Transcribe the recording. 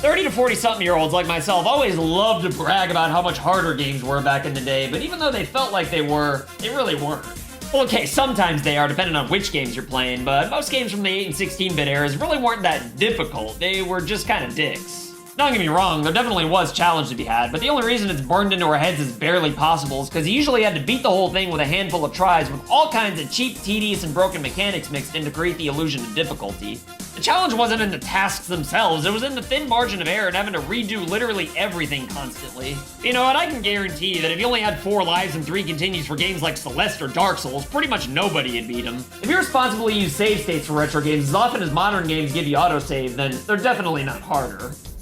30 to 40 something year olds like myself always loved to brag about how much harder games were back in the day, but even though they felt like they were, they really weren't. Well, okay, sometimes they are, depending on which games you're playing, but most games from the 8 and 16-bit eras really weren't that difficult. They were just kind of dicks. Don't get me wrong, there definitely was challenge to be had, but the only reason it's burned into our heads as barely possible is because you usually had to beat the whole thing with a handful of tries with all kinds of cheap, tedious, and broken mechanics mixed in to create the illusion of difficulty. The challenge wasn't in the tasks themselves, it was in the thin margin of error and having to redo literally everything constantly. You know what, I can guarantee that if you only had 4 lives and 3 continues for games like Celeste or Dark Souls, pretty much nobody would beat them. If you responsibly use save states for retro games as often as modern games give you autosave, then they're definitely not harder.